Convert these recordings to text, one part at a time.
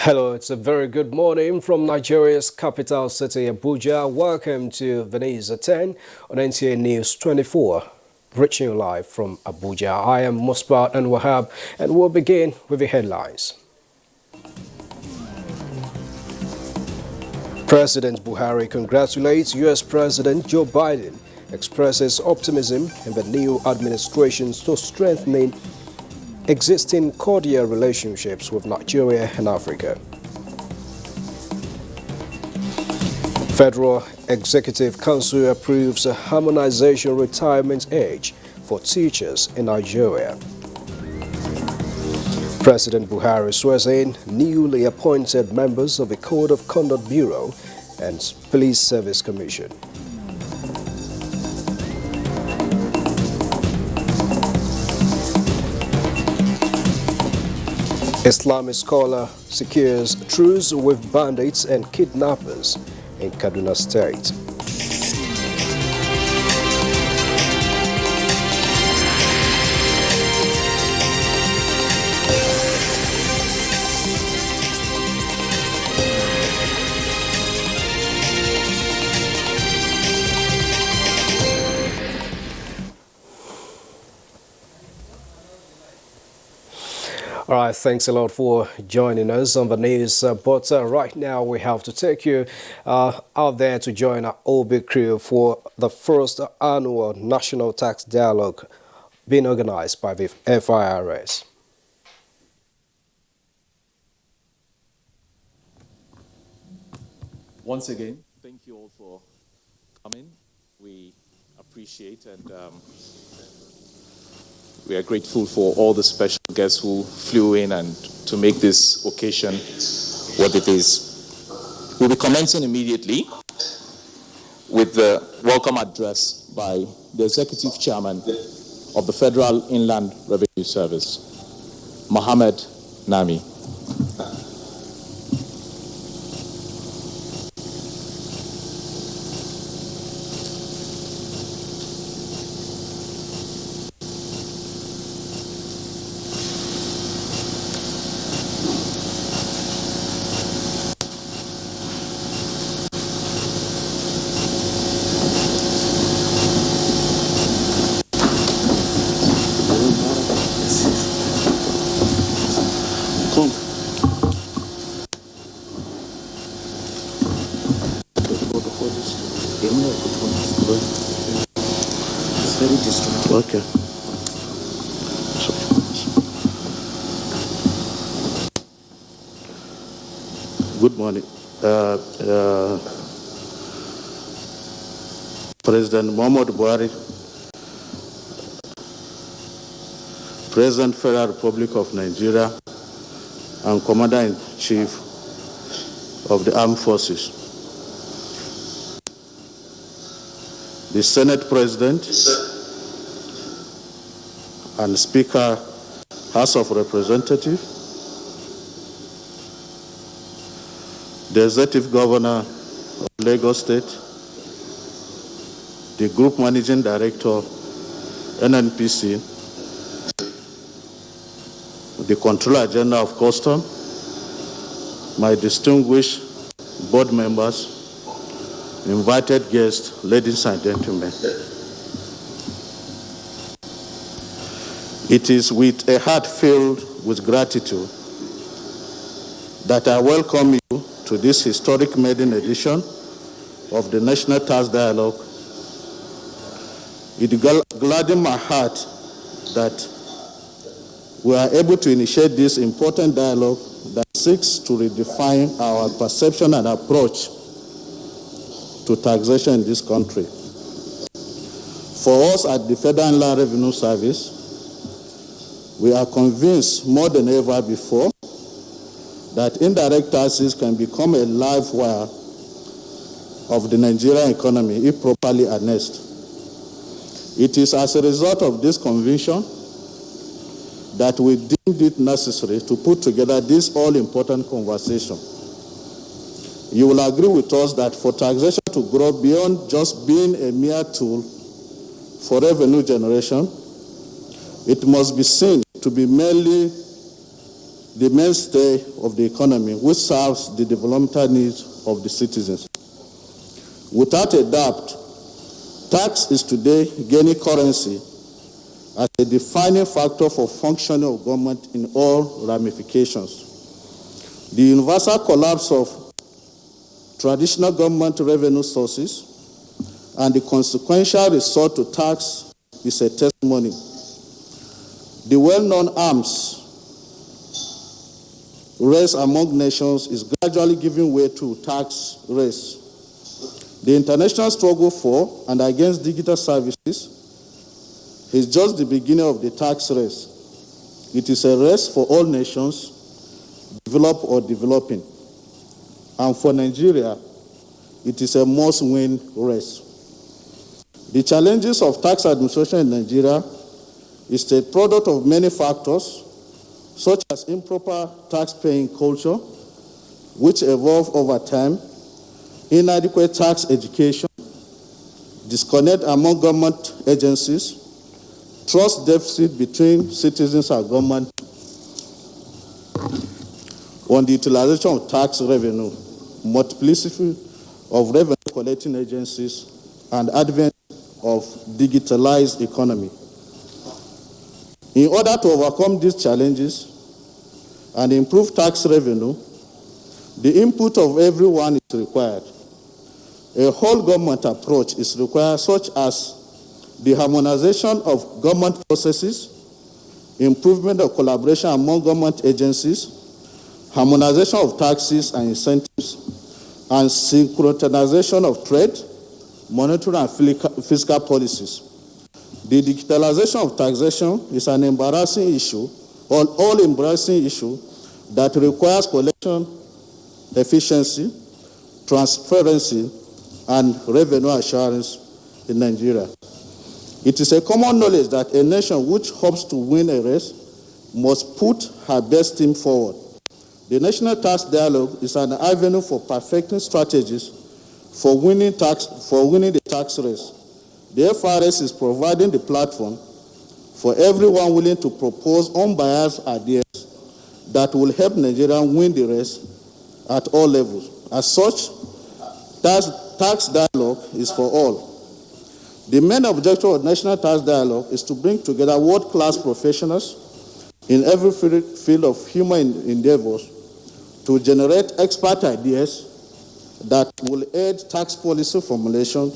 Hello, it's a very good morning from Nigeria's capital city, Abuja. Welcome to Venice at 10 on NTA News 24, reaching you live from Abuja. I am Musbat and Wahab, and we'll begin with the headlines. President Buhari congratulates U.S. President Joe Biden, expresses optimism in the new administration's to strengthening existing cordial relationships with Nigeria and Africa. Federal Executive Council approves a harmonization retirement age for teachers in Nigeria. President Buhari swears in newly appointed members of the Code of Conduct Bureau and Police Service Commission. Islamic scholar secures truce with bandits and kidnappers in Kaduna State. All right, thanks a lot for joining us on the news. But right now we have to take you out there to join our OB crew for the first annual National Tax Dialogue being organized by the FIRS. Once again, thank you all for coming. We appreciate and we are grateful for all the special guests who flew in and to make this occasion what it is. We'll be commencing immediately with the welcome address by the Executive Chairman of the Federal Inland Revenue Service, Mohammed Nami. Okay. Good morning. President Muhammad Buhari, President Federal Republic of Nigeria, and Commander-in-Chief of the Armed Forces. The Senate President and Speaker, House of Representatives, the Executive Governor of Lagos State, the Group Managing Director, NNPC, the Controller General of Customs, my distinguished board members, invited guests, ladies and gentlemen. It is with a heart filled with gratitude that I welcome you to this historic maiden edition of the National Tax Dialogue. It gladdens my heart that we are able to initiate this important dialogue that seeks to redefine our perception and approach to taxation in this country. For us at the Federal Inland Revenue Service, we are convinced more than ever before that indirect taxes can become a live wire of the Nigerian economy if properly harnessed. It is as a result of this conviction that we deemed it necessary to put together this all-important conversation. You will agree with us that for taxation to grow beyond just being a mere tool for revenue generation, it must be seen to be merely the mainstay of the economy, which serves the developmental needs of the citizens. Without a doubt, tax is today gaining currency as a defining factor for functioning of government in all ramifications. The universal collapse of traditional government revenue sources and the consequential resort to tax is a testimony. The well-known arms race among nations is gradually giving way to tax race. The international struggle for and against digital services is just the beginning of the tax race. It is a race for all nations, developed or developing. And for Nigeria, it is a must-win race. The challenges of tax administration in Nigeria is a product of many factors, such as improper tax-paying culture, which evolve over time, inadequate tax education, disconnect among government agencies, trust deficit between citizens and government on the utilization of tax revenue, multiplicity of revenue collecting agencies, and advent of digitalized economy. In order to overcome these challenges and improve tax revenue, the input of everyone is required. A whole government approach is required, such as the harmonization of government processes, improvement of collaboration among government agencies, harmonization of taxes and incentives, and synchronization of trade, monetary and fiscal policies. The digitalization of taxation is an embarrassing issue, an all-embarrassing issue that requires collection efficiency, transparency, and revenue assurance in Nigeria. It is a common knowledge that a nation which hopes to win a race must put her best team forward. The National Tax Dialogue is an avenue for perfecting strategies for winning the tax race. The FRS is providing the platform for everyone willing to propose unbiased ideas that will help Nigerians win the race at all levels. As such, tax dialogue is for all. The main objective of National Tax Dialogue is to bring together world-class professionals in every field of human endeavors to generate expert ideas that will aid tax policy formulation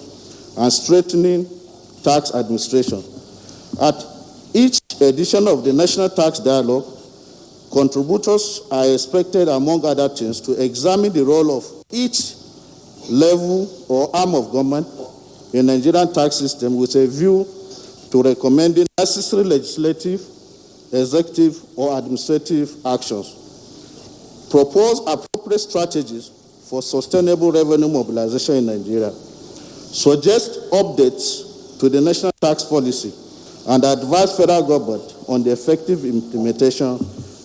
and strengthening tax administration. At each edition of the National Tax Dialogue, contributors are expected, among other things, to examine the role of each level or arm of government in the Nigerian tax system with a view to recommending necessary legislative, executive, or administrative actions. Propose appropriate strategies for sustainable revenue mobilization in Nigeria. Suggest updates to the national tax policy and advise federal government on the effective implementation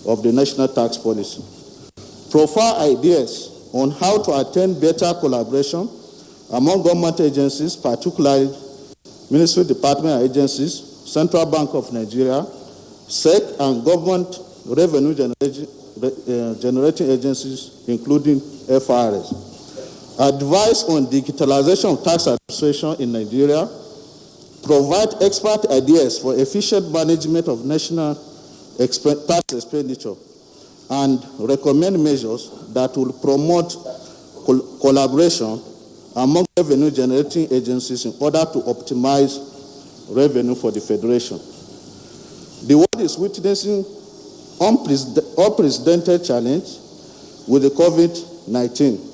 of the national tax policy. Profile ideas on how to attain better collaboration among government agencies, particularly Ministry Department agencies, Central Bank of Nigeria, SEC, and government revenue generating agencies, including FRS. Advice on digitalization of tax administration in Nigeria. Provide expert ideas for efficient management of national tax expenditure, and recommend measures that will promote collaboration among revenue generating agencies in order to optimize revenue for the Federation. The world is witnessing unprecedented challenge with the COVID-19.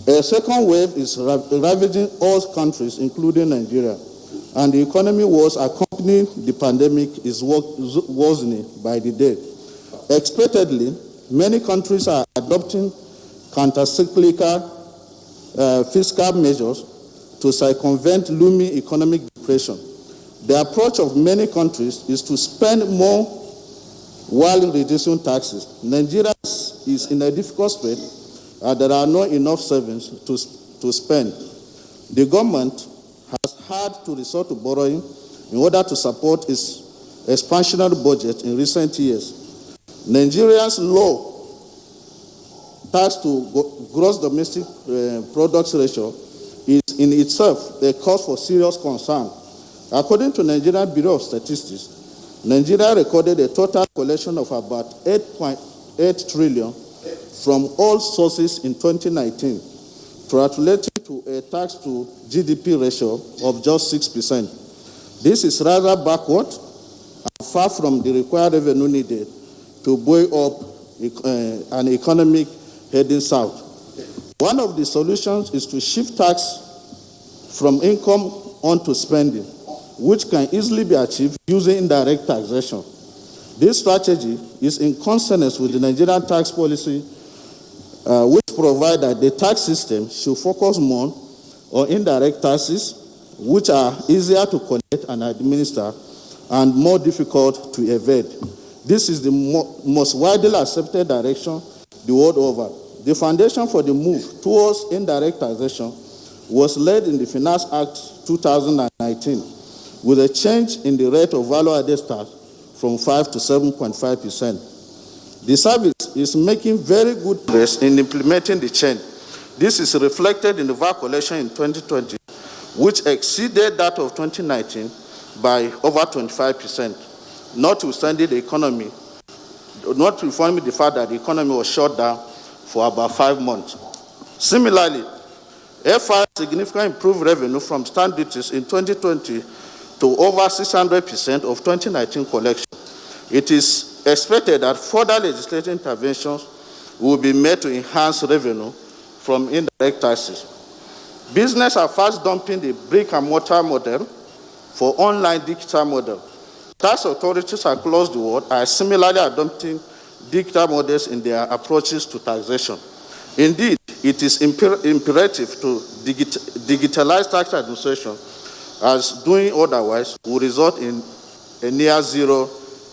A second wave is ravaging all countries, including Nigeria, and the economy was accompanying the pandemic is worsening by the day. Expectedly, many countries are adopting counter-cyclical fiscal measures to circumvent looming economic depression. The approach of many countries is to spend more while reducing taxes. Nigeria is in a difficult state, and there are not enough savings to spend. The government has had to resort to borrowing in order to support its expansionary budget in recent years. Nigeria's low tax to gross domestic products ratio is in itself a cause for serious concern. According to Nigerian Bureau of Statistics, Nigeria recorded a total collection of about 8.8 trillion from all sources in 2019, translating to a tax to GDP ratio of just 6%. This is rather backward and far from the required revenue needed to buoy up an economic heading south. One of the solutions is to shift tax from income onto spending, which can easily be achieved using indirect taxation. This strategy is in consonance with the Nigerian tax policy, which provides that the tax system should focus more on indirect taxes, which are easier to collect and administer and more difficult to evade. This is the most widely accepted direction the world over. The foundation for the move towards indirect taxation was laid in the Finance Act 2019 with a change in the rate of value-added tax from 5 to 7.5%. The service is making very good progress in implementing the change. This is reflected in the VAT collection in 2020, which exceeded that of 2019 by over 25%, notwithstanding the fact that the economy was shut down for about 5 months. Similarly, FI significantly improved revenue from stamp duties in 2020 to over 600% of 2019 collection. It is expected that further legislative interventions will be made to enhance revenue from indirect taxes. Business are fast dumping the brick-and-mortar model for online digital model. Tax authorities across the world are similarly adopting digital models in their approaches to taxation. Indeed, it is imperative to digitalize tax administration, as doing otherwise will result in a near zero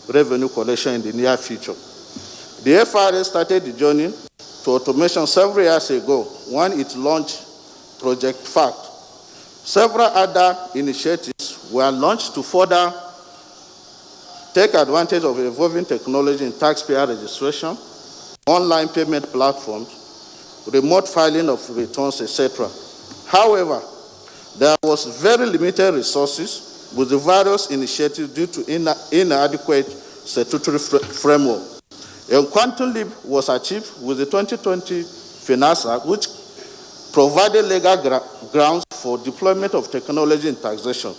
revenue collection in the near future. The FRA started the journey to automation several years ago when it launched Project FACT. Several other initiatives were launched to further take advantage of evolving technology in taxpayer registration, online payment platforms, remote filing of returns, etc. However, there was very limited resources with the various initiatives due to inadequate statutory framework. A quantum leap was achieved with the 2020 Finance Act, which provided legal grounds for deployment of technology in taxation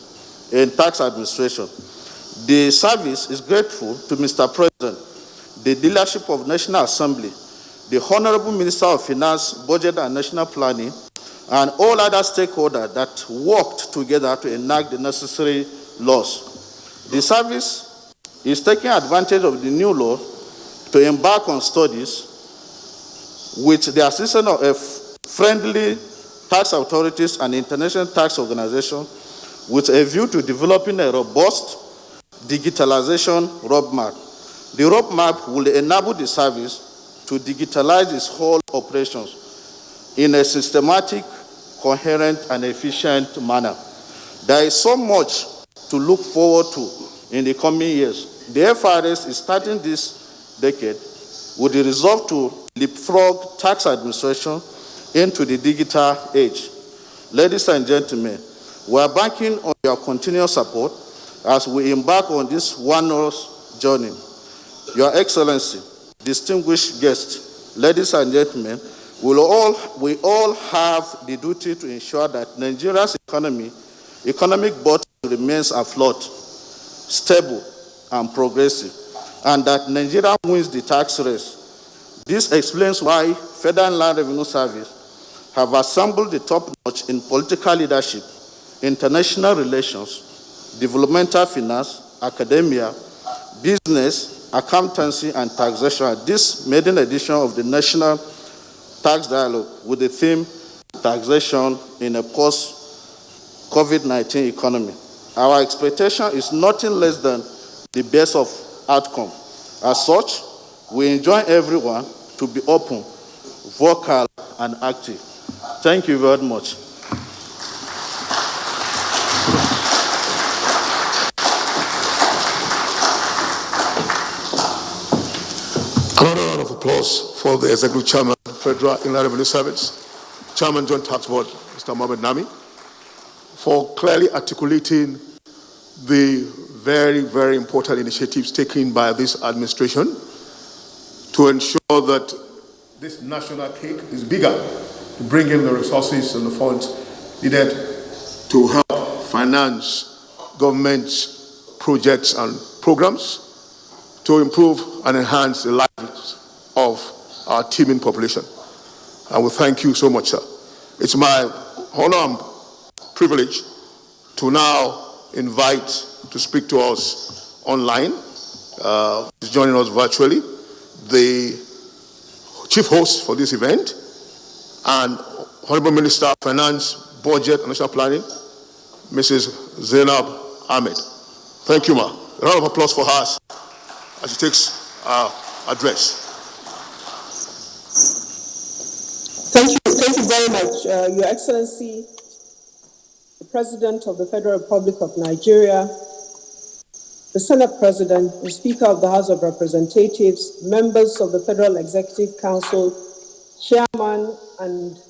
and tax administration. The service is grateful to Mr. President, the leadership of National Assembly, the Honorable Minister of Finance, Budget and National Planning, and all other stakeholders that worked together to enact the necessary laws. The service is taking advantage of the new law to embark on studies with the assistance of friendly tax authorities and international tax organizations with a view to developing a robust digitalization roadmap. The roadmap will enable the service to digitalize its whole operations in a systematic, coherent, and efficient manner. There is so much to look forward to in the coming years. The FRS is starting this decade with the resolve to leapfrog tax administration into the digital age. Ladies and gentlemen, we are banking on your continuous support as we embark on this wondrous journey. Your Excellency, distinguished guests, ladies and gentlemen, we all have the duty to ensure that Nigeria's economic bottom remains afloat, stable, and progressive, and that Nigeria wins the tax race. This explains why Federal Land Revenue Service have assembled the top notch in political leadership, international relations, developmental finance, academia, business, accountancy, and taxation at this maiden edition of the National Tax Dialogue with the theme Taxation in a Post-COVID-19 Economy. Our expectation is nothing less than the best of outcome. As such, we enjoin everyone to be open, vocal, and active. Thank you very much. Another round of applause for the Executive Chairman, Federal Inland Revenue Service, Chairman Joint Tax Board, Mr. Mohamed Nami, for clearly articulating the very, very important initiatives taken by this administration to ensure that this national cake is bigger, to bring in the resources and the funds needed to help finance government projects and programs to improve and enhance the lives of our teeming population. And we thank you so much, sir. It's my honor and privilege to now invite to speak to us online, joining us virtually, the chief host for this event and Honorable Minister of Finance, Budget and National Planning, Mrs. Zainab Ahmed. Thank you, ma. A round of applause for her as she takes our address. Thank you very much, Your Excellency, the President of the Federal Republic of Nigeria, the Senate President, the Speaker of the House of Representatives, members of the Federal Executive Council, Chairman and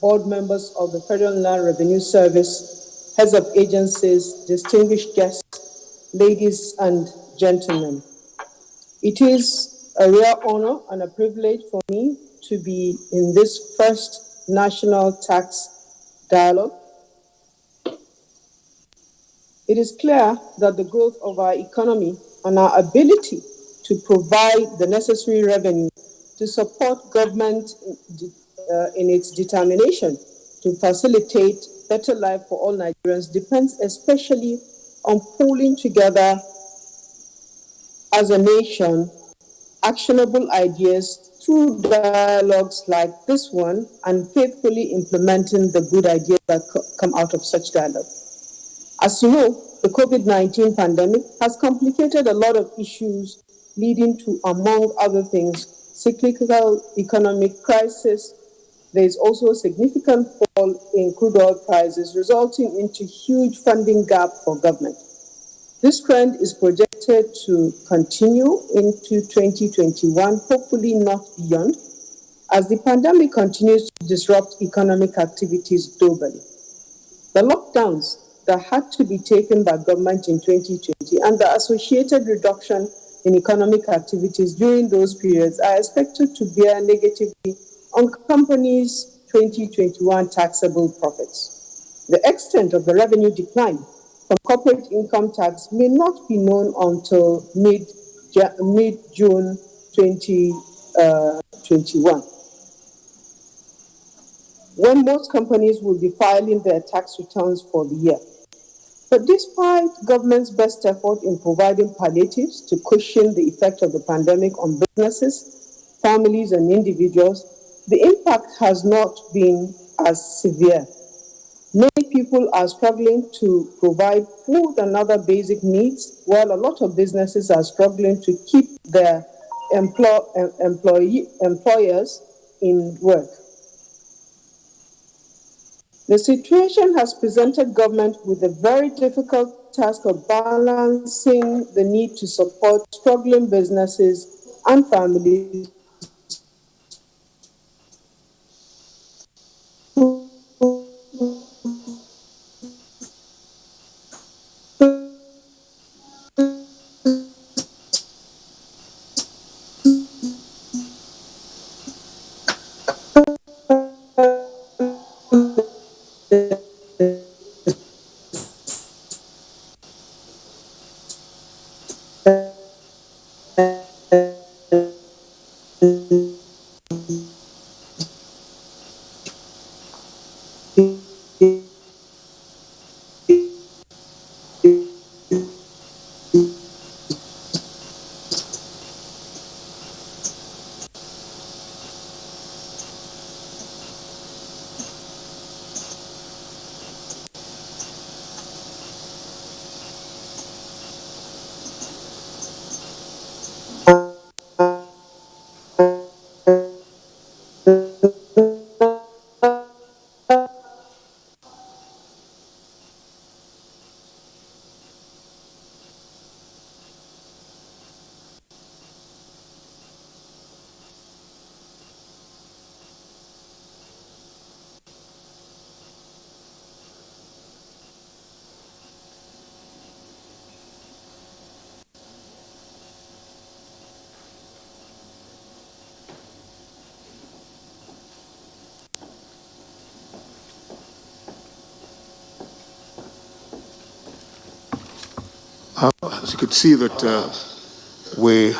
board members of the Federal Inland Revenue Service, heads of agencies, distinguished guests, ladies and gentlemen. It is a real honor and a privilege for me to be in this first national tax dialogue. It is clear that the growth of our economy and our ability to provide the necessary revenue to support government in its determination to facilitate better life for all Nigerians depends especially on pulling together as a nation actionable ideas through dialogues like this one and faithfully implementing the good ideas that come out of such dialogue. As you know, the COVID-19 pandemic has complicated a lot of issues leading to, among other things, cyclical economic crisis. There is also a significant fall in crude oil prices, resulting into huge funding gap for government. This trend is projected to continue into 2021, hopefully not beyond, as the pandemic continues to disrupt economic activities globally. The lockdowns that had to be taken by government in 2020 and the associated reduction in economic activities during those periods are expected to bear negatively on companies' 2021 taxable profits. The extent of the revenue decline from corporate income tax may not be known until mid-June 2021, when most companies will be filing their tax returns for the year. But despite government's best effort in providing palliatives to cushion the effect of the pandemic on businesses, families, and individuals, the impact has not been as severe. Many people are struggling to provide food and other basic needs, while a lot of businesses are struggling to keep their employers in work. The situation has presented government with a very difficult task of balancing the need to support struggling businesses and families As you could see that we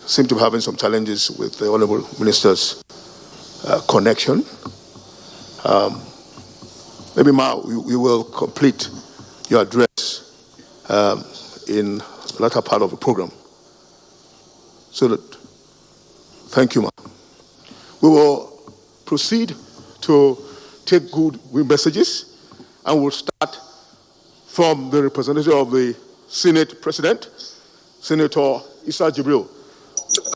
seem to be having some challenges with the Honorable Minister's connection. Maybe Ma, you will complete your address in the latter part of the program. So that, thank you, Ma. We will proceed to take good messages, and we'll start from the representative of the Senate President, Senator Issa Jibril.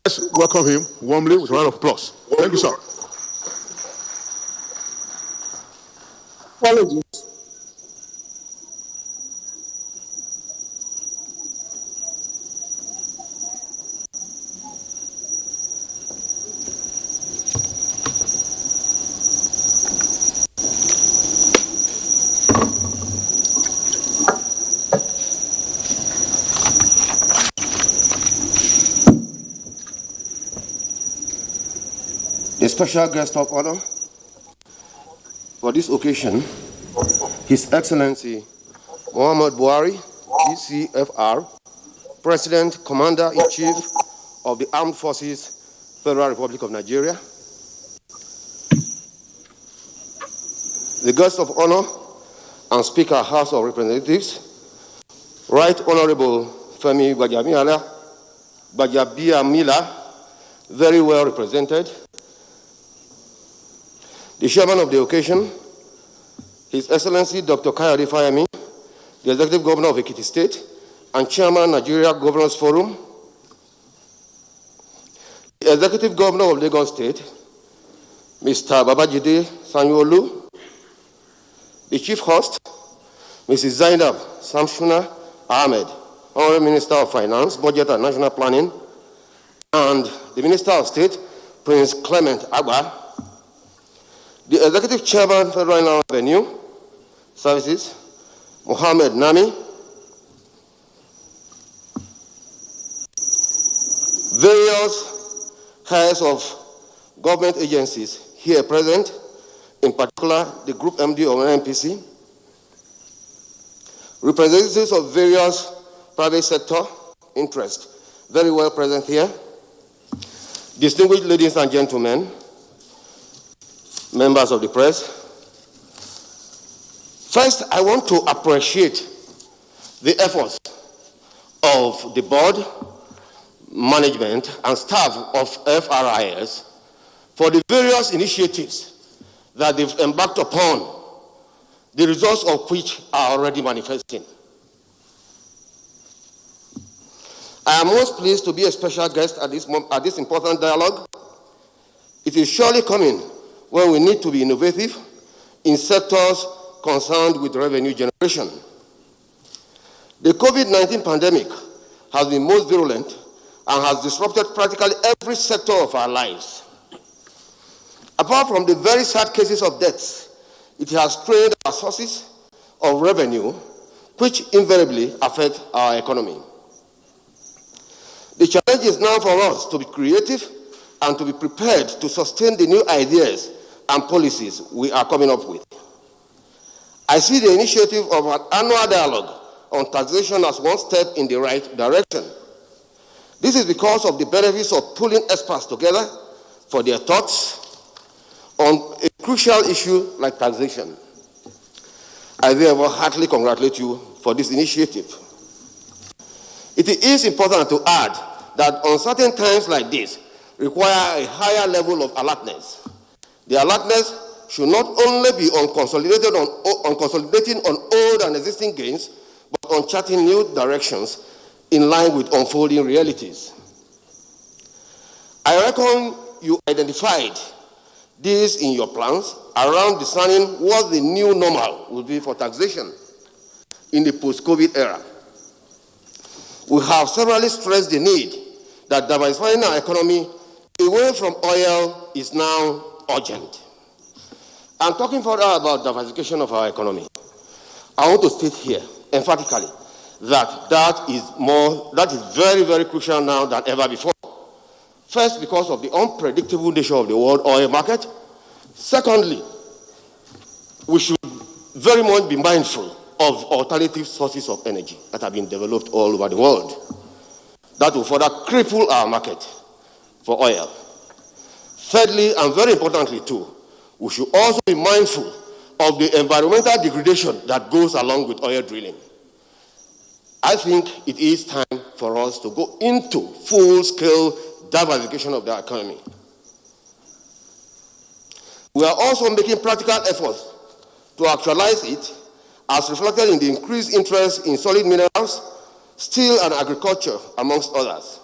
Let's welcome him warmly with a round of applause. Thank you, sir. Apologies. The special guest of honor for this occasion, His Excellency Muhammad Buhari, GCFR, President, Commander-in-Chief of the Armed Forces, Federal Republic of Nigeria. The guest of honor and Speaker, House of Representatives, Right Honorable Femi Gbajabiamila, very well represented. The chairman of the occasion, His Excellency Dr. Kayode Fayemi, the Executive Governor of Ekiti State and Chairman, Nigeria Governors Forum, the Executive Governor of Lagos State, Mr. Babajide Sanwo-Olu, the Chief Host, Mrs. Zainab Samshuna Ahmed, Honorable Minister of Finance, Budget and National Planning, and the Minister of State, Prince Clement Agba, the Executive Chairman, Federal Inland Revenue Services, Mohammed Nami, various heads of government agencies here present, in particular the Group MD of NNPC, representatives of various private sector interests, very well present here, distinguished ladies and gentlemen, members of the press. First, I want to appreciate the efforts of the board, management, and staff of FRIS for the various initiatives that they've embarked upon, the results of which are already manifesting. I am most pleased to be a special guest at this important dialogue. It is surely coming when we need to be innovative in sectors concerned with revenue generation. The COVID-19 pandemic has been most virulent and has disrupted practically every sector of our lives. Apart from the very sad cases of deaths, it has strained our sources of revenue, which invariably affect our economy. The challenge is now for us to be creative and to be prepared to sustain the new ideas and policies we are coming up with. I see the initiative of an annual dialogue on taxation as one step in the right direction. This is because of the benefits of pulling experts together for their thoughts on a crucial issue like taxation. I therefore heartily congratulate you for this initiative. It is important to add that uncertain times like this require a higher level of alertness. The alertness should not only be on consolidating on old and existing gains, but on charting new directions in line with unfolding realities. I reckon you identified this in your plans around discerning what the new normal will be for taxation in the post-COVID era. We have severally stressed the need that diversifying our economy away from oil is now urgent. I'm talking further about diversification of our economy. I want to state here emphatically that is very, very crucial now than ever before. First, because of the unpredictable nature of the world oil market. Secondly, we should very much be mindful of alternative sources of energy that have been developed all over the world. That will further cripple our market for oil. Thirdly, and very importantly too, we should also be mindful of the environmental degradation that goes along with oil drilling. I think it is time for us to go into full-scale diversification of the economy. We are also making practical efforts to actualize it, as reflected in the increased interest in solid minerals, steel, and agriculture, amongst others.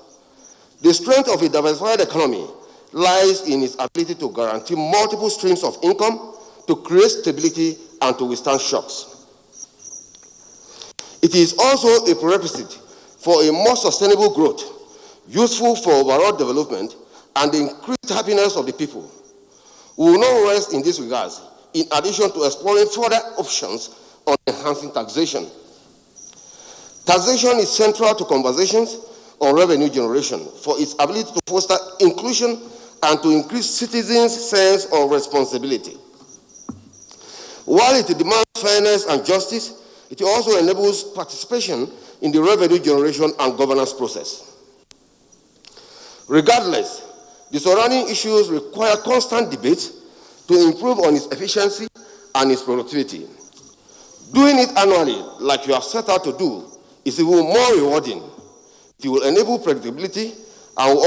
The strength of a diversified economy lies in its ability to guarantee multiple streams of income, to create stability, and to withstand shocks. It is also a prerequisite for a more sustainable growth, useful for overall development and the increased happiness of the people. We will not rest in these regards, in addition to exploring further options on enhancing taxation. Taxation is central to conversations on revenue generation for its ability to foster inclusion and to increase citizens' sense of responsibility. While it demands fairness and justice, it also enables participation in the revenue generation and governance process. Regardless, the surrounding issues require constant debate to improve on its efficiency and its productivity. Doing it annually, like you have set out to do, is even more rewarding. It will enable predictability and will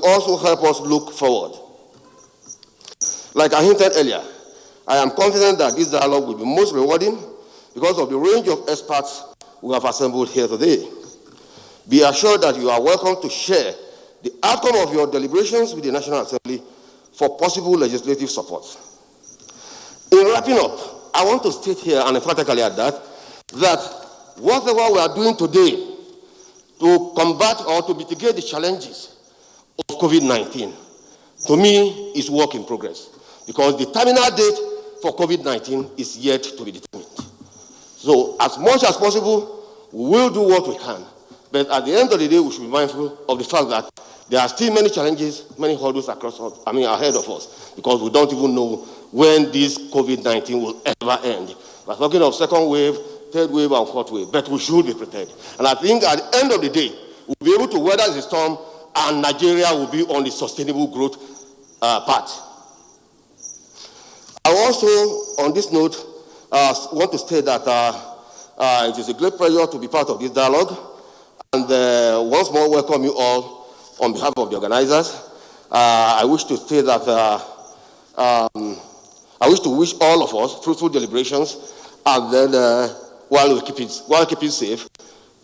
also help us look forward. Like I hinted earlier, I am confident that this dialogue will be most rewarding because of the range of experts we have assembled here today. Be assured that you are welcome to share the outcome of your deliberations with the National Assembly for possible legislative support. In wrapping up, I want to state here and emphatically add that whatever we are doing today to combat or to mitigate the challenges of COVID-19, to me, is work in progress, because the terminal date for COVID-19 is yet to be determined. So as much as possible, we will do what we can. But at the end of the day, we should be mindful of the fact that there are still many challenges, many hurdles ahead of us, because we don't even know when this COVID-19 will ever end. We're talking of second wave, third wave, and fourth wave, but we should be prepared. And I think at the end of the day, we'll be able to weather the storm, and Nigeria will be on the sustainable growth path. I also, on this note, want to state that it is a great pleasure to be part of this dialogue, and once more welcome you all on behalf of the organizers. I wish to state that I wish to wish all of us fruitful deliberations, and then while keeping safe,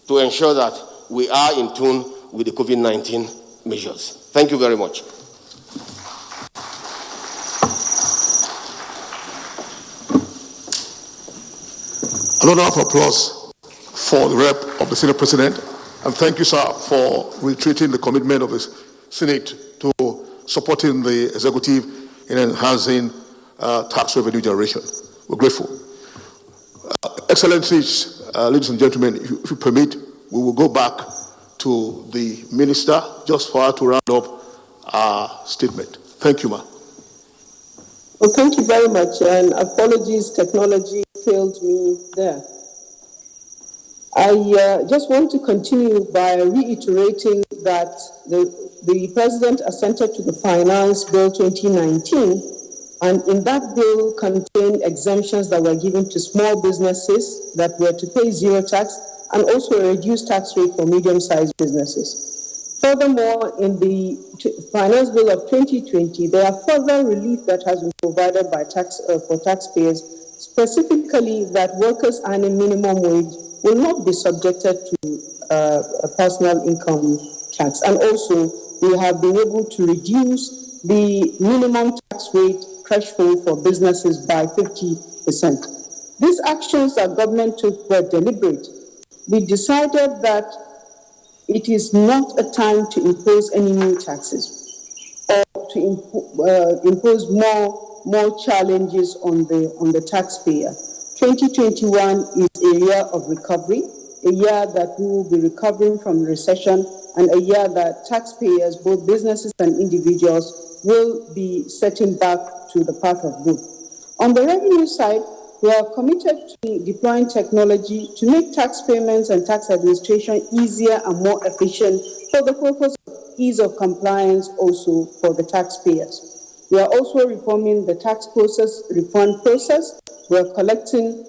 to ensure that we are in tune with the COVID-19 measures. Thank you very much. A round of applause for the rep of the Senate President, and thank you, sir, for reiterating the commitment of the Senate to supporting the executive in enhancing tax revenue generation. We're grateful. Excellencies, ladies and gentlemen, if you permit, we will go back to the minister just for her to round up our statement. Thank you, ma'am. Well, thank you very much, and apologies, technology failed me there. I just want to continue by reiterating that the President assented to the Finance Bill 2019, and in that bill contained exemptions that were given to small businesses that were to pay zero tax, and also a reduced tax rate for medium-sized businesses. Furthermore, in the Finance Bill of 2020, there are further relief that has been provided by for taxpayers, specifically that workers earning minimum wage will not be subjected to a personal income tax. And also, we have been able to reduce the minimum tax rate threshold for businesses by 50%. These actions that government took were deliberate. We decided that it is not a time to impose any new taxes or to impose more challenges on the taxpayer. 2021 is a year of recovery, a year that we will be recovering from recession, and a year that taxpayers, both businesses and individuals, will be setting back to the path of growth. On the revenue side, We are committed to deploying technology to make tax payments and tax administration easier and more efficient for the purpose of ease of compliance also for the taxpayers. We are also reforming the tax process refund process. We are collecting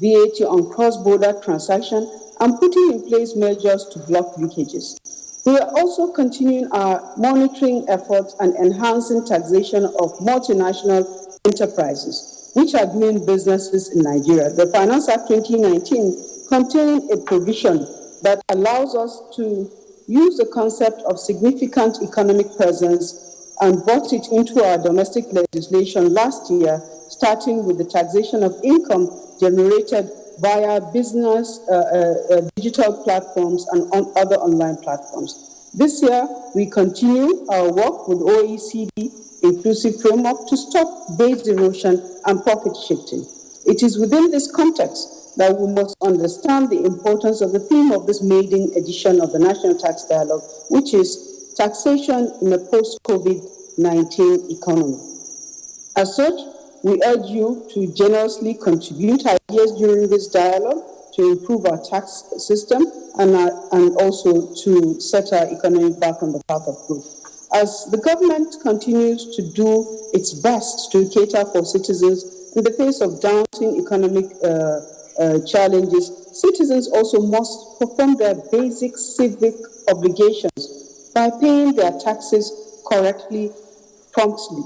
VAT on cross-border transactions and putting in place measures to block leakages. We are also continuing our monitoring efforts and enhancing taxation of multinational enterprises, which are doing businesses in Nigeria. The Finance Act 2019 contains a provision that allows us to use the concept of significant economic presence and brought it into our domestic legislation last year, starting with the taxation of income generated via business, digital platforms and other online platforms. This year, we continue our work with OECD inclusive framework to stop base erosion and profit shifting. It is within this context that we must understand the importance of the theme of this maiden edition of the National Tax Dialogue, which is taxation in a post-COVID-19 economy. As such, we urge you to generously contribute ideas during this dialogue to improve our tax system and also to set our economy back on the path of growth. As the government continues to do its best to cater for citizens in the face of daunting economic challenges, citizens also must perform their basic civic obligations by paying their taxes correctly, promptly.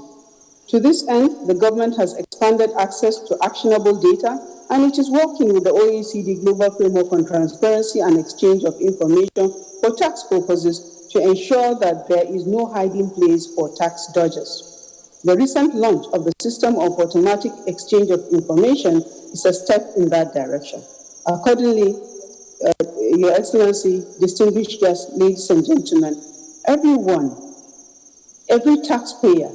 To this end, the government has expanded access to actionable data, and it is working with the OECD Global Framework on Transparency and Exchange of Information for tax purposes to ensure that there is no hiding place for tax dodgers. The recent launch of the System of Automatic Exchange of Information is a step in that direction. Accordingly, Your Excellency, distinguished guests, ladies and gentlemen, everyone, every taxpayer,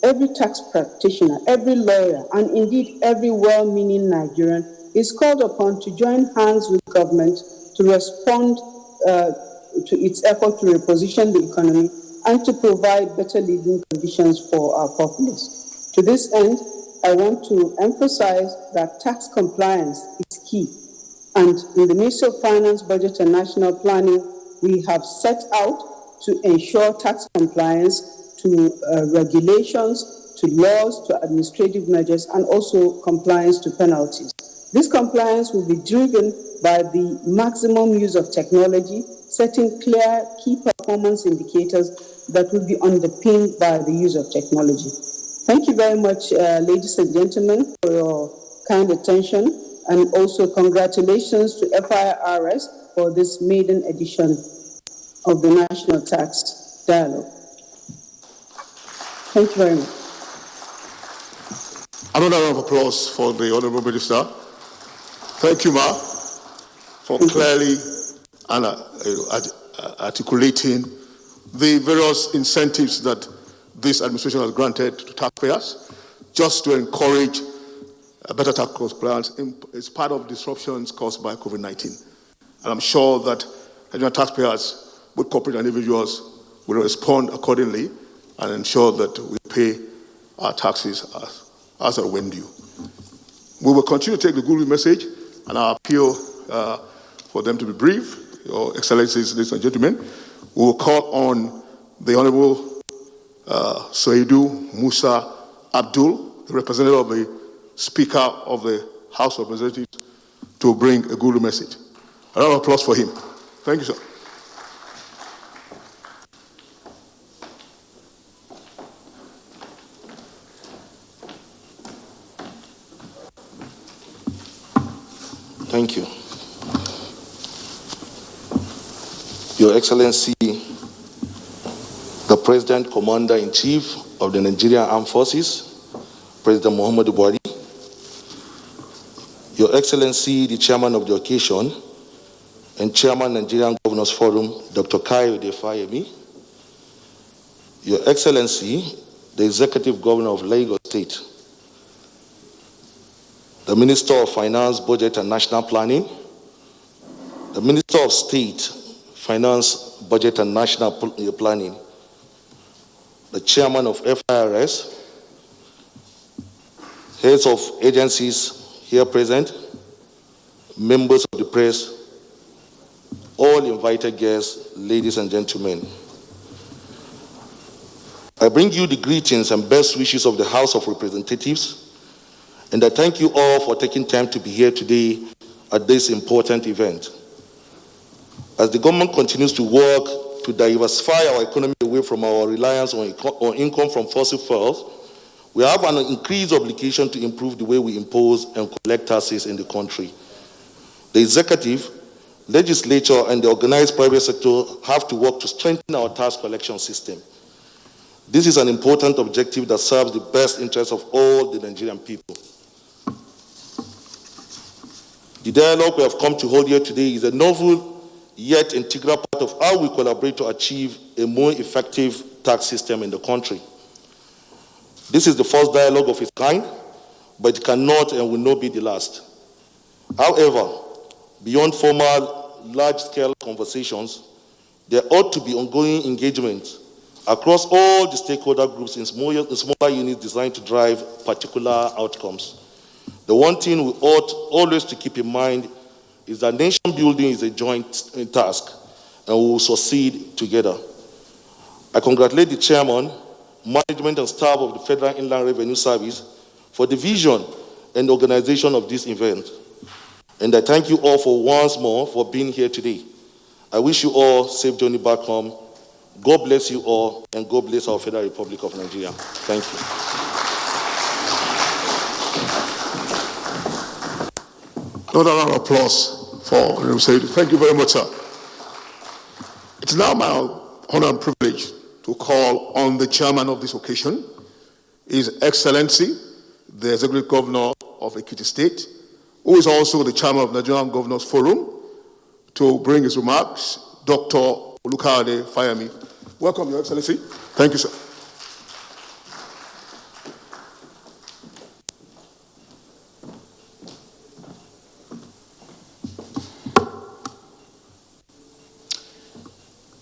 every tax practitioner, every lawyer, and indeed every well-meaning Nigerian is called upon to join hands with government to respond to its effort to reposition the economy and to provide better living conditions for our populace. To this end, I want to emphasize that tax compliance is key. And in the Ministry of Finance, Budget and National Planning, we have set out to ensure tax compliance to regulations, to laws, to administrative measures, and also compliance to penalties. This compliance will be driven by the maximum use of technology, setting clear key performance indicators that will be underpinned by the use of technology. Thank you very much, ladies and gentlemen, for your kind attention, and also congratulations to FIRS for this maiden edition of the National Tax Dialogue. Thank you very much. Another round of applause for the Honourable Minister. Thank you, Ma, for clearly articulating the various incentives that this administration has granted to taxpayers just to encourage a better tax compliance as part of disruptions caused by COVID-19. And I'm sure that Nigerian taxpayers, both corporate and individuals, will respond accordingly and ensure that we pay our taxes as are when due. We will continue to take the good message and our appeal for them to be brief. Your Excellencies, ladies and gentlemen, we will call on the Honorable Soidu Musa Abdul, the representative of the Speaker of the House of Representatives, to bring a good message. A round of applause for him. Thank you, sir. Thank you. Your Excellency, the President Commander-in-Chief of the Nigerian Armed Forces, President Muhammadu Buhari, Your Excellency, the Chairman of the occasion and Chairman Nigerian Governors Forum, Dr. Kayode Fayemi, Your Excellency, the Executive Governor of Lagos State, the Minister of Finance, Budget and National Planning, the Minister of State, Finance, Budget and National Planning, the Chairman of FIRS, heads of agencies here present, members of the press, all invited guests, ladies and gentlemen. I bring you the greetings and best wishes of the House of Representatives, and I thank you all for taking time to be here today at this important event. As the government continues to work to diversify our economy away from our reliance on income from fossil fuels, we have an increased obligation to improve the way we impose and collect taxes in the country. The executive, legislature, and the organized private sector have to work to strengthen our tax collection system. This is an important objective that serves the best interests of all the Nigerian people. The dialogue we have come to hold here today is a novel yet integral part of how we collaborate to achieve a more effective tax system in the country. This is the first dialogue of its kind, but it cannot and will not be the last. However, beyond formal, large-scale conversations, there ought to be ongoing engagement across all the stakeholder groups in smaller units designed to drive particular outcomes. The one thing we ought always to keep in mind is that nation building is a joint task, and we will succeed together. I congratulate the chairman, management, and staff of the Federal Inland Revenue Service for the vision and organization of this event. And I thank you all for once more for being here today. I wish you all safe journey back home. God bless you all, and God bless our Federal Republic of Nigeria. Thank you. Another round of applause for Representative Said. Thank you very much, sir. It's now my honor and privilege to call on the chairman of this occasion, His Excellency, the Executive Governor of Ekiti State, who is also the chairman of the Nigerian Governors Forum, to bring his remarks, Dr. Olukade Fayemi. Welcome, Your Excellency. Thank you, sir.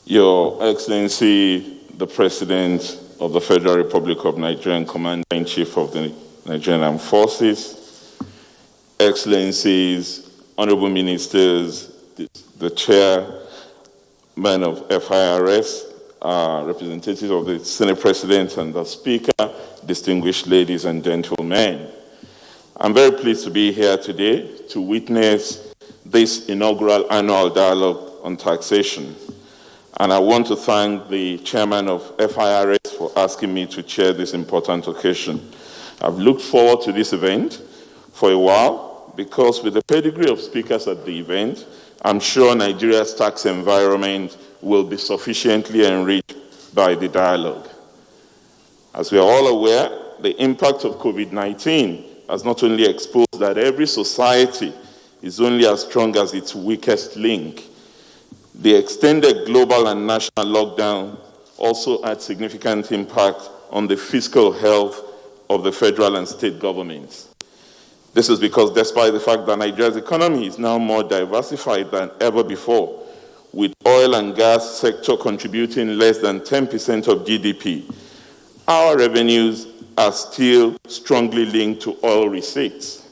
Your Excellency, the President of the Federal Republic of Nigeria and Commander-in-Chief of the Nigerian Armed Forces, Excellencies, Honorable Ministers, the Chairman of FIRS, representatives of the Senate President and the Speaker, distinguished ladies and gentlemen. I'm very pleased to be here today to witness this inaugural annual dialogue on taxation. And I want to thank the chairman of FIRS for asking me to chair this important occasion. I've looked forward to this event for a while because with the pedigree of speakers at the event, I'm sure Nigeria's tax environment will be sufficiently enriched by the dialogue. As we are all aware, the impact of COVID-19 has not only exposed that every society is only as strong as its weakest link. The extended global and national lockdown also had significant impact on the fiscal health of the federal and state governments. This is because despite the fact that Nigeria's economy is now more diversified than ever before, with oil and gas sector contributing less than 10% of GDP, our revenues are still strongly linked to oil receipts.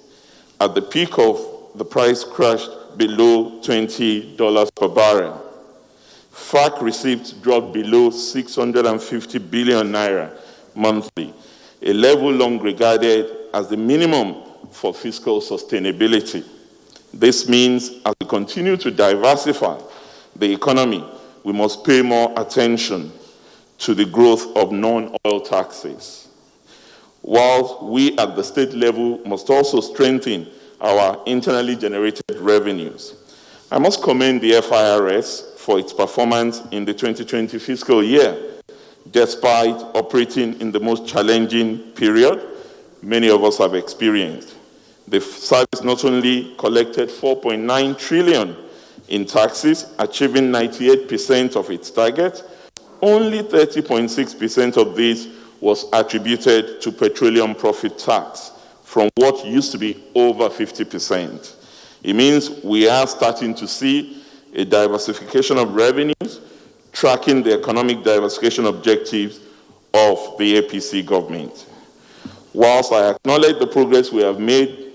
At the peak of the price crashed below $20 per barrel. FAC receipts dropped below 650 billion naira monthly, a level long regarded as the minimum for fiscal sustainability. This means as we continue to diversify the economy, we must pay more attention to the growth of non-oil taxes. While we at the state level must also strengthen our internally generated revenues. I must commend the FIRS for its performance in the 2020 fiscal year, despite operating in the most challenging period many of us have experienced. The service not only collected 4.9 trillion in taxes, achieving 98% of its target, only 30.6% of this was attributed to petroleum profit tax, from what used to be over 50%. It means we are starting to see a diversification of revenues, tracking the economic diversification objectives of the APC government. Whilst I acknowledge the progress we have made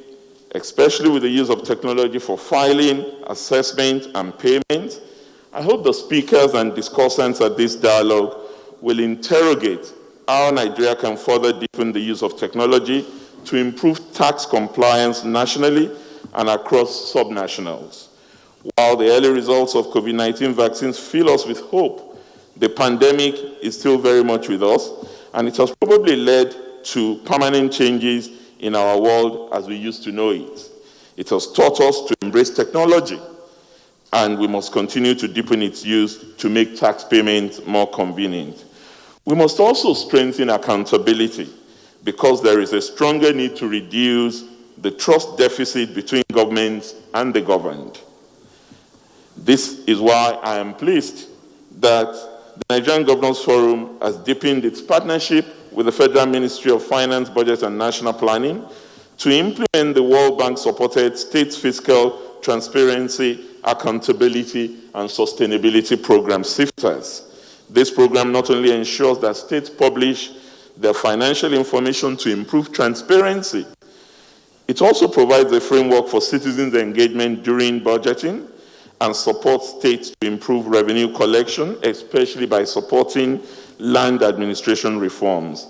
especially with the use of technology for filing, assessment, and payment. I hope the speakers and discussants at this dialogue will interrogate how Nigeria can further deepen the use of technology to improve tax compliance nationally and across subnationals. While the early results of COVID-19 vaccines fill us with hope, the pandemic is still very much with us, and it has probably led to permanent changes in our world as we used to know it. It has taught us to embrace technology, and we must continue to deepen its use to make tax payments more convenient. We must also strengthen accountability because there is a stronger need to reduce the trust deficit between governments and the governed. This is why I am pleased that the Nigerian Governors Forum has deepened its partnership with the Federal Ministry of Finance, Budget and National Planning to implement the World Bank-supported State Fiscal Transparency, Accountability and Sustainability Program, SIFTAS. This program not only ensures that states publish their financial information to improve transparency, it also provides a framework for citizens' engagement during budgeting and supports states to improve revenue collection, especially by supporting land administration reforms.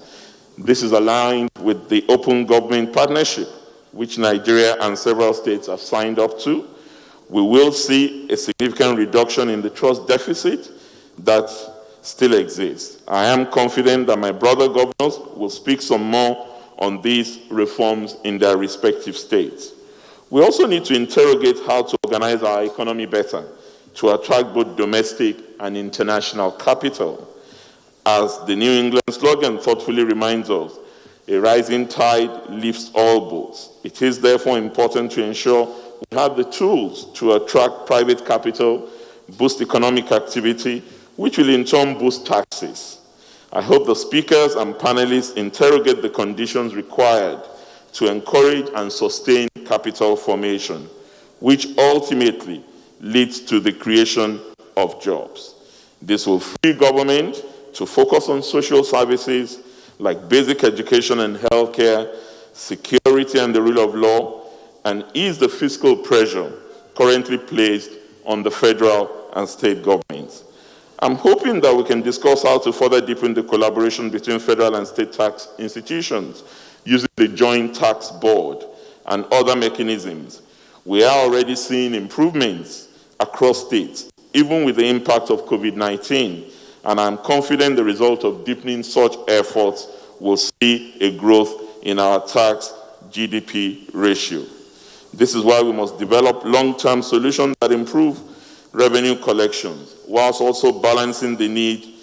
This is aligned with the Open Government Partnership, which Nigeria and several states have signed up to. We will see a significant reduction in the trust deficit that still exists. I am confident that my brother governors will speak some more on these reforms in their respective states. We also need to interrogate how to organize our economy better to attract both domestic and international capital. As the New England slogan thoughtfully reminds us, a rising tide lifts all boats. It is therefore important to ensure we have the tools to attract private capital, boost economic activity, which will in turn boost taxes. I hope the speakers and panelists interrogate the conditions required to encourage and sustain capital formation, which ultimately leads to the creation of jobs. This will free government to focus on social services like basic education and healthcare, security and the rule of law, and ease the fiscal pressure currently placed on the federal and state governments. I'm hoping that we can discuss how to further deepen the collaboration between federal and state tax institutions using the Joint Tax Board and other mechanisms. We are already seeing improvements across states, even with the impact of COVID-19, and I'm confident the result of deepening such efforts will see a growth in our tax GDP ratio. This is why we must develop long-term solutions that improve revenue collections, whilst also balancing the need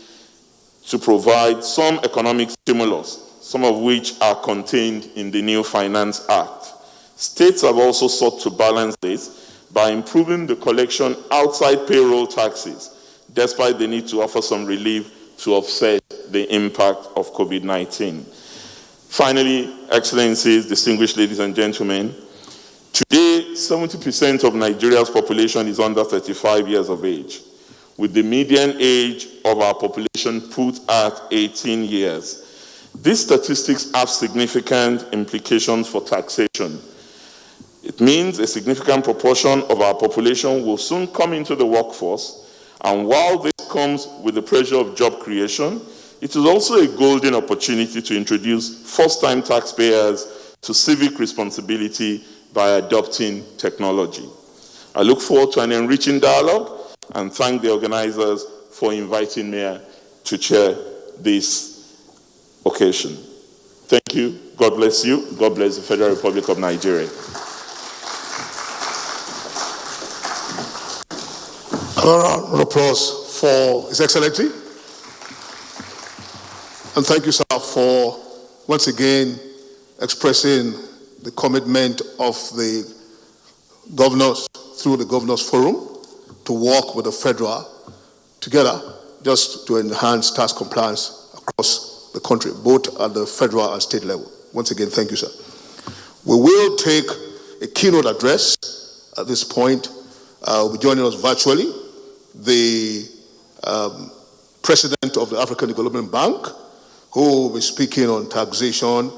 to provide some economic stimulus, some of which are contained in the new Finance Act. States have also sought to balance this by improving the collection outside payroll taxes, despite the need to offer some relief to offset the impact of COVID-19. Finally, Excellencies, distinguished ladies and gentlemen, today, 70% of Nigeria's population is under 35 years of age, with the median age of our population put at 18 years. These statistics have significant implications for taxation. It means a significant proportion of our population will soon come into the workforce, and while this comes with the pressure of job creation, it is also a golden opportunity to introduce first-time taxpayers to civic responsibility by adopting technology. I look forward to an enriching dialogue and thank the organizers for inviting me to chair this occasion. Thank you. God bless you. God bless the Federal Republic of Nigeria. Another round of applause for His Excellency. And thank you, sir, for once again expressing the commitment of the governors through the Governors Forum to work with the federal together just to enhance tax compliance across the country, both at the federal and state level. Once again, thank you, sir. We will take a keynote address at this point. Will be joining us virtually the president of the African Development Bank, who will be speaking on taxation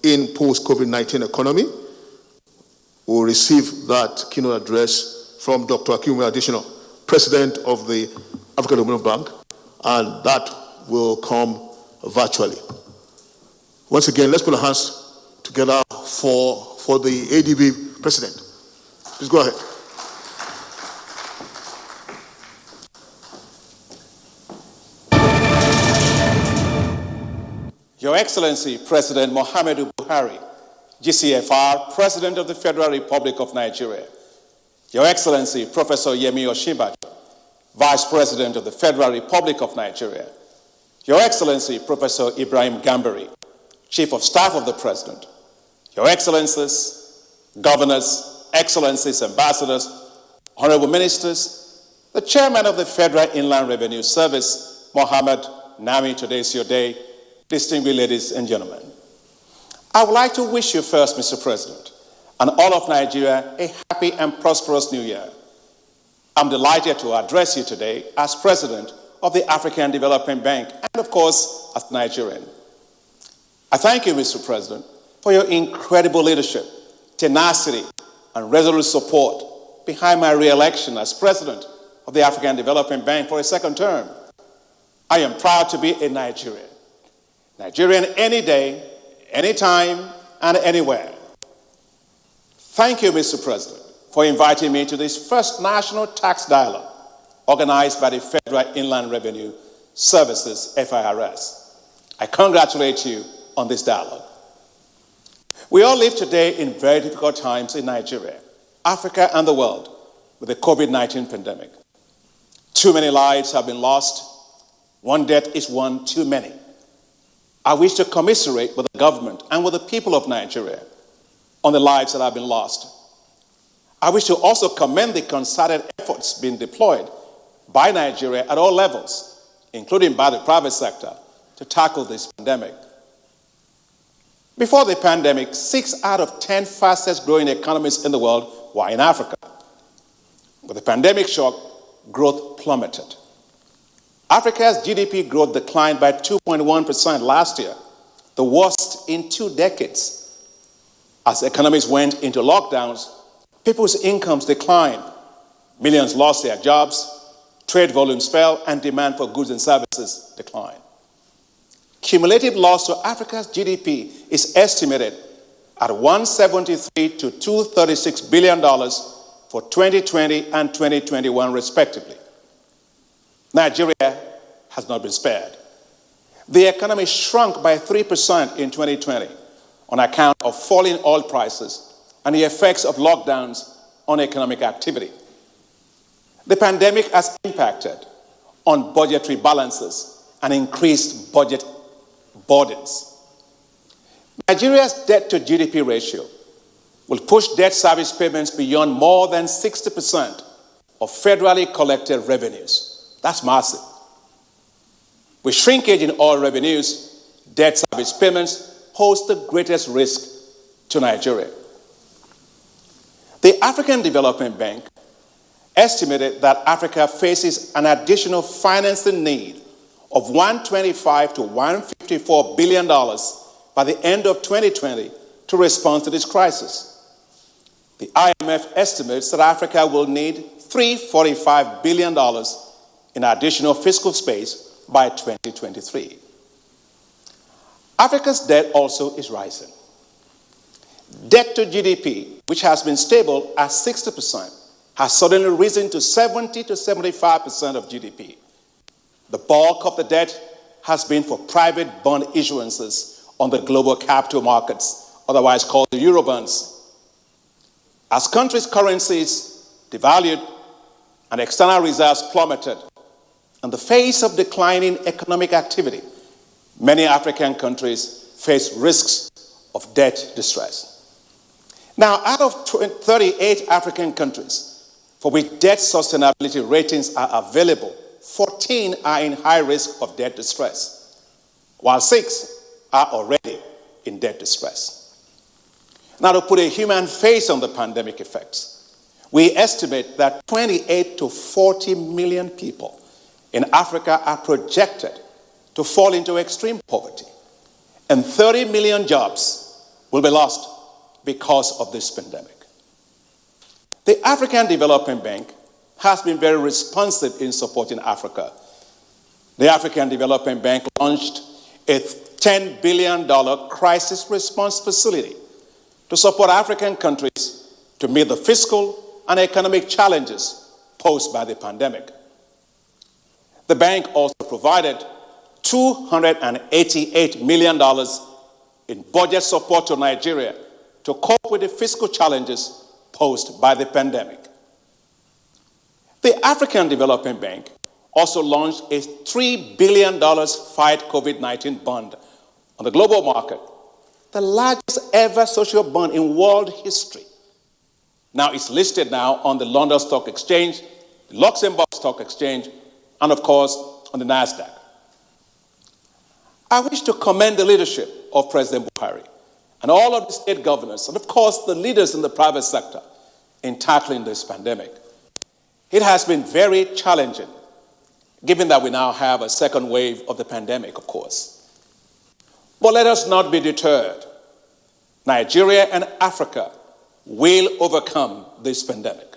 in post-COVID-19 economy. will receive that keynote address from Dr. Akinwumi Adesina, President of the African Development Bank, and that will come virtually. Once again, let's put our hands together for the ADB President. Please go ahead. Your Excellency, President Muhammadu Buhari, GCFR, President of the Federal Republic of Nigeria. Your Excellency, Professor Yemi Osinbajo, Vice President of the Federal Republic of Nigeria. Your Excellency, Professor Ibrahim Gambari, Chief of Staff of the President. Your Excellencies, Governors, Excellencies, Ambassadors, Honorable Ministers, the Chairman of the Federal Inland Revenue Service, Mohammed Nami, today's your day, distinguished ladies and gentlemen. I would like to wish you first, Mr. President, and all of Nigeria a happy and prosperous new year. I'm delighted to address you today as President of the African Development Bank and, of course, as Nigerian. I thank you, Mr. President, for your incredible leadership, tenacity, and resolute support behind my re-election as President of the African Development Bank for a second term. I am proud to be a Nigerian. Nigerian any day, anytime, and anywhere. Thank you, Mr. President, for inviting me to this first national tax dialogue organized by the Federal Inland Revenue Services, FIRS. I congratulate you on this dialogue. We all live today in very difficult times in Nigeria, Africa, and the world with the COVID-19 pandemic. Too many lives have been lost. One death is one too many. I wish to commiserate with the government and with the people of Nigeria on the lives that have been lost. I wish to also commend the concerted efforts being deployed by Nigeria at all levels, including by the private sector, to tackle this pandemic. Before the pandemic, 6 out of 10 fastest growing economies in the world were in Africa. With the pandemic shock, growth plummeted. Africa's GDP growth declined by 2.1% last year, the worst in 2 decades. As economies went into lockdowns, people's incomes declined, millions lost their jobs, trade volumes fell, and demand for goods and services declined. Cumulative loss to Africa's GDP is estimated at $173 to $236 billion for 2020 and 2021 respectively. Nigeria has not been spared. The economy shrunk by 3% in 2020 on account of falling oil prices and the effects of lockdowns on economic activity. The pandemic has impacted on budgetary balances and increased budget burdens. Nigeria's debt to GDP ratio will push debt service payments beyond more than 60% of federally collected revenues. That's massive. With shrinkage in oil revenues, debt service payments pose the greatest risk to Nigeria. The African Development Bank estimated that Africa faces an additional financing need of $125 to $154 billion by the end of 2020 to respond to this crisis. The IMF estimates that Africa will need $345 billion in additional fiscal space by 2023. Africa's debt also is rising. Debt to GDP, which has been stable at 60%, has suddenly risen to 70 to 75% of GDP. The bulk of the debt has been for private bond issuances on the global capital markets, otherwise called the Eurobonds. As countries' currencies devalued and external reserves plummeted, in the face of declining economic activity, many African countries face risks of debt distress. Now, out of 38 African countries for which debt sustainability ratings are available, 14 are in high risk of debt distress, while 6 are already in debt distress. Now, to put a human face on the pandemic effects, we estimate that 28 to 40 million people in Africa are projected to fall into extreme poverty, and 30 million jobs will be lost because of this pandemic. The African Development Bank has been very responsive in supporting Africa. The African Development Bank launched a $10 billion crisis response facility to support African countries to meet the fiscal and economic challenges posed by the pandemic. The bank also provided $288 million in budget support to Nigeria to cope with the fiscal challenges posed by the pandemic. The African Development Bank also launched a $3 billion Fight COVID-19 bond on the global market, the largest ever social bond in world history. Now it's listed now on the London Stock Exchange, the Luxembourg Stock Exchange, and of course on the NASDAQ. I wish to commend the leadership of President Buhari and all of the state governors, and of course the leaders in the private sector in tackling this pandemic. It has been very challenging, given that we now have a second wave of the pandemic, of course. But let us not be deterred. Nigeria and Africa will overcome this pandemic.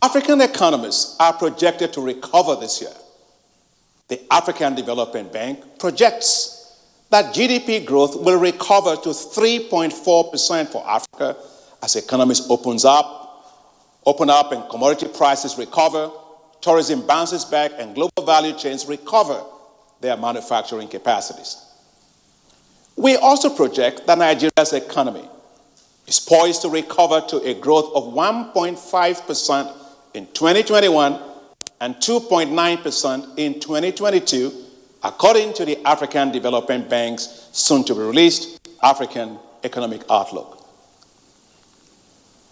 African economies are projected to recover this year. The African Development Bank projects that GDP growth will recover to 3.4% for Africa as economies open up and commodity prices recover, tourism bounces back, and global value chains recover their manufacturing capacities. We also project that Nigeria's economy is poised to recover to a growth of 1.5% in 2021 and 2.9% in 2022, according to the African Development Bank's soon-to-be-released African Economic Outlook.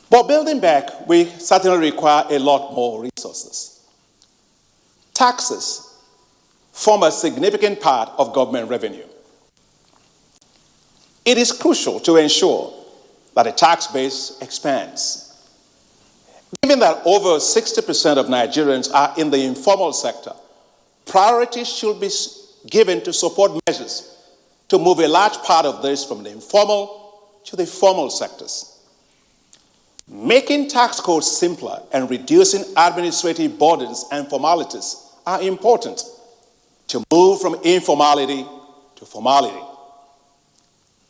But building back, we certainly require a lot more resources. Taxes form a significant part of government revenue. It is crucial to ensure that the tax base expands. Given that over 60% of Nigerians are in the informal sector, priority should be given to support measures to move a large part of this from the informal to the formal sectors. Making tax codes simpler and reducing administrative burdens and formalities are important to move from informality to formality.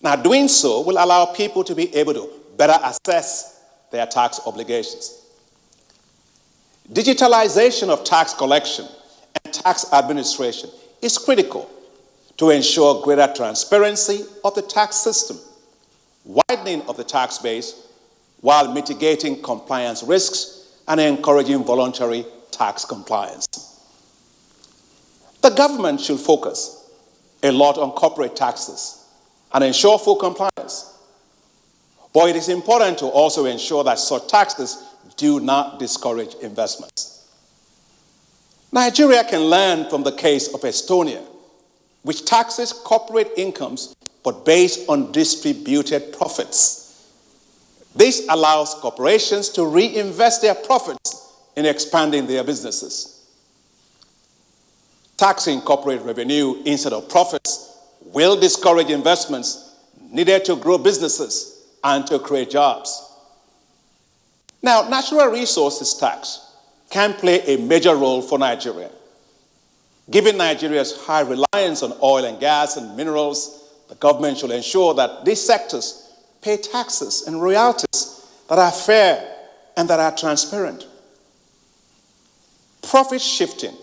Now, doing so will allow people to be able to better assess their tax obligations. Digitalization of tax collection and tax administration is critical to ensure greater transparency of the tax system, widening of the tax base, while mitigating compliance risks and encouraging voluntary tax compliance. The government should focus a lot on corporate taxes and ensure full compliance. But it is important to also ensure that such taxes do not discourage investments. Nigeria can learn from the case of Estonia, which taxes corporate incomes but based on distributed profits. This allows corporations to reinvest their profits in expanding their businesses. Taxing corporate revenue instead of profits will discourage investments needed to grow businesses and to create jobs. Now, natural resources tax can play a major role for Nigeria. Given Nigeria's high reliance on oil and gas and minerals, the government should ensure that these sectors pay taxes and royalties that are fair and that are transparent. Profit shifting,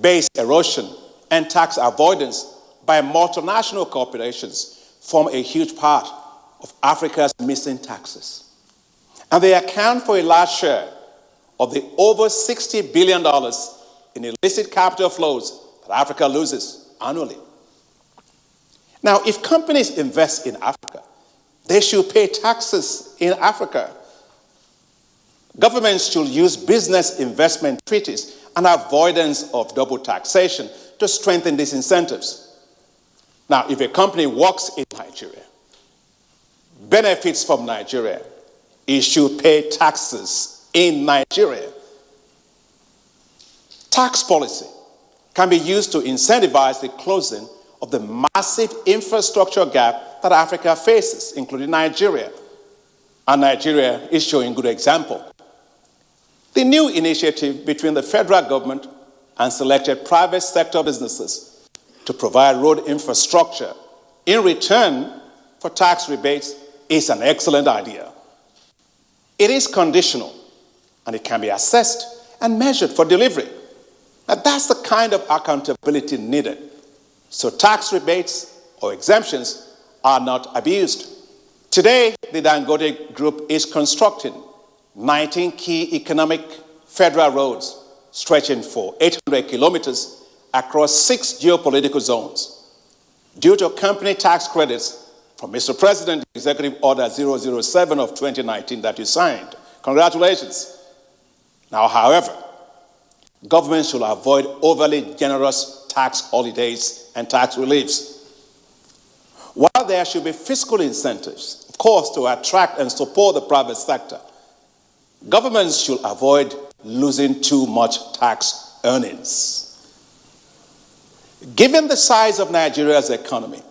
base erosion, and tax avoidance by multinational corporations form a huge part of Africa's missing taxes. And they account for a large share of the over $60 billion in illicit capital flows that Africa loses annually. Now, if companies invest in Africa, they should pay taxes in Africa. Governments should use business investment treaties and avoidance of double taxation to strengthen these incentives. Now, if a company works in Nigeria, benefits from Nigeria, it should pay taxes in Nigeria. Tax policy can be used to incentivize the closing of the massive infrastructure gap that Africa faces, including Nigeria. and Nigeria is showing good example. The new initiative between the federal government and selected private sector businesses to provide road infrastructure in return for tax rebates is an excellent idea. It is conditional, and it can be assessed and measured for delivery. Now, that's the kind of accountability needed, so tax rebates or exemptions are not abused. Today, the Dangote Group is constructing 19 key economic federal roads stretching for 800 kilometers across 6 geopolitical zones. Due to company tax credits from Mr. President, Executive Order 007 of 2019 that you signed. Congratulations. Now, however, government should avoid overly generous tax holidays and tax reliefs. While there should be fiscal incentives, of course, to attract and support the private sector, governments should avoid losing too much tax earnings. Given the size of Nigeria's economy,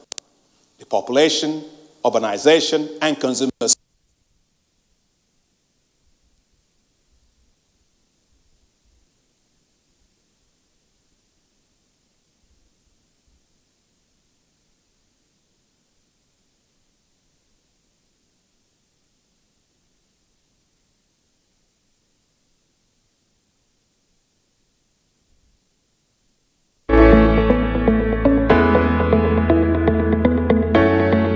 the population, urbanization, and consumer